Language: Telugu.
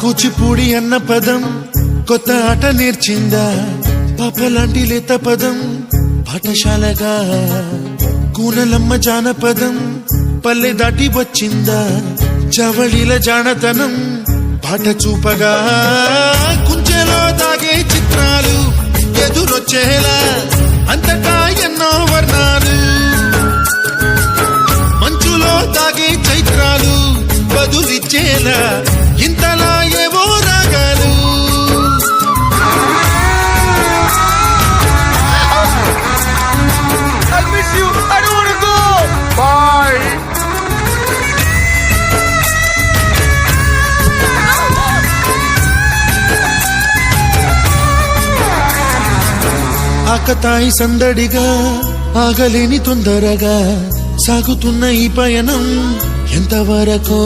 కూచిపూడి అన్న పదం కొత్త ఆట నేర్చిందా, పాపలాంటి లేత పదం పాఠశాలగా. కూనలమ్మ జానపదం పల్లె దాటి వచ్చిందా, చవళిల జానతనం పాట చూపగా. కుంచెలో దాగే చిత్రాలు ఎదురొచ్చేలా అంతటా ఎన్నో వర్ణాలు, మంచులో దాగే చైత్రాలు బదులిచ్చేలా ఇంతలా ఏవో రాగాలు. ఆకతాయి సందడిగా ఆగలేని తొందరగా సాగుతున్న ఈ పయనం ఎంతవరకో.